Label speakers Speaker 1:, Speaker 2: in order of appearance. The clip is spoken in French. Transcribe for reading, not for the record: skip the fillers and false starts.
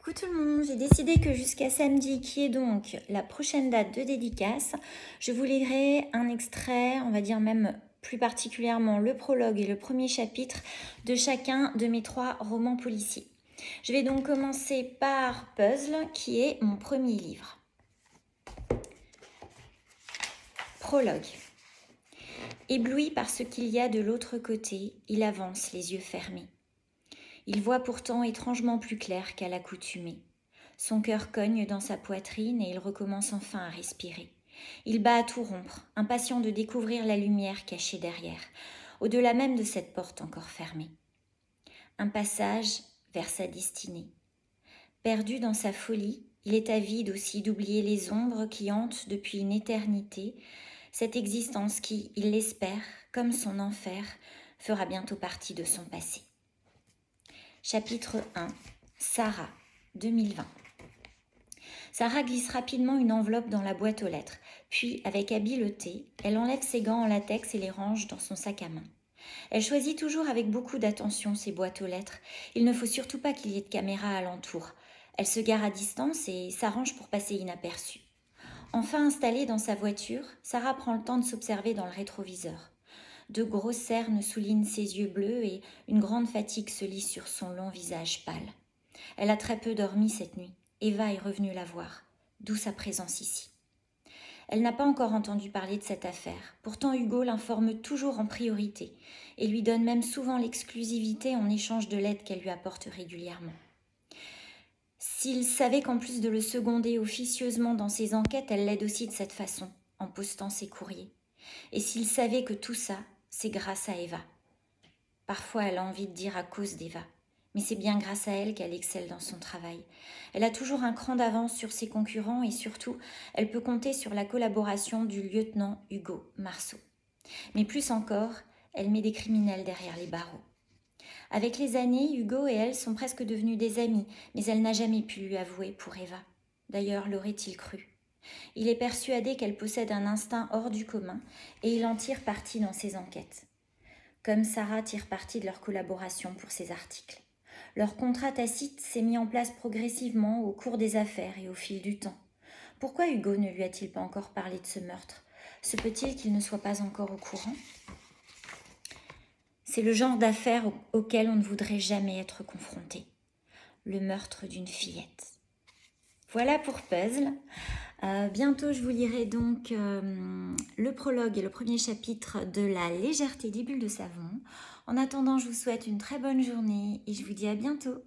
Speaker 1: Coucou tout le monde, j'ai décidé que jusqu'à samedi, qui est donc la prochaine date de dédicace, je vous lirai un extrait, on va dire même plus particulièrement le prologue et le premier chapitre de chacun de mes 3 romans policiers. Je vais donc commencer par Puzzle, qui est mon premier livre. Prologue. Ébloui par ce qu'il y a de l'autre côté, il avance les yeux fermés. Il voit pourtant étrangement plus clair qu'à l'accoutumée. Son cœur cogne dans sa poitrine et il recommence enfin à respirer. Il bat à tout rompre, impatient de découvrir la lumière cachée derrière, au-delà même de cette porte encore fermée. Un passage vers sa destinée. Perdu dans sa folie, il est avide aussi d'oublier les ombres qui hantent depuis une éternité, cette existence qui, il l'espère, comme son enfer, fera bientôt partie de son passé. Chapitre 1. Sarah, 2020. Sarah glisse rapidement une enveloppe dans la boîte aux lettres, puis, avec habileté, elle enlève ses gants en latex et les range dans son sac à main. Elle choisit toujours avec beaucoup d'attention ses boîtes aux lettres. Il ne faut surtout pas qu'il y ait de caméra alentour. Elle se gare à distance et s'arrange pour passer inaperçue. Enfin installée dans sa voiture, Sarah prend le temps de s'observer dans le rétroviseur. 2 grosses cernes soulignent ses yeux bleus et une grande fatigue se lit sur son long visage pâle. Elle a très peu dormi cette nuit. Eva est revenue la voir, d'où sa présence ici. Elle n'a pas encore entendu parler de cette affaire. Pourtant Hugo l'informe toujours en priorité et lui donne même souvent l'exclusivité en échange de l'aide qu'elle lui apporte régulièrement. S'il savait qu'en plus de le seconder officieusement dans ses enquêtes, elle l'aide aussi de cette façon, en postant ses courriers. Et s'il savait que tout ça, c'est grâce à Eva. Parfois, elle a envie de dire à cause d'Eva. Mais c'est bien grâce à elle qu'elle excelle dans son travail. Elle a toujours un cran d'avance sur ses concurrents et surtout, elle peut compter sur la collaboration du lieutenant Hugo Marceau. Mais plus encore, elle met des criminels derrière les barreaux. Avec les années, Hugo et elle sont presque devenus des amis, mais elle n'a jamais pu lui avouer pour Eva. D'ailleurs, l'aurait-il cru ? Il est persuadé qu'elle possède un instinct hors du commun et il en tire parti dans ses enquêtes. Comme Sarah tire parti de leur collaboration pour ses articles. Leur contrat tacite s'est mis en place progressivement au cours des affaires et au fil du temps. Pourquoi Hugo ne lui a-t-il pas encore parlé de ce meurtre ? Se peut-il qu'il ne soit pas encore au courant ? C'est le genre d'affaire auquel on ne voudrait jamais être confronté. Le meurtre d'une fillette. Voilà pour Puzzle. Bientôt, je vous lirai donc le prologue et le premier chapitre de La légèreté des bulles de savon. En attendant, je vous souhaite une très bonne journée et je vous dis à bientôt.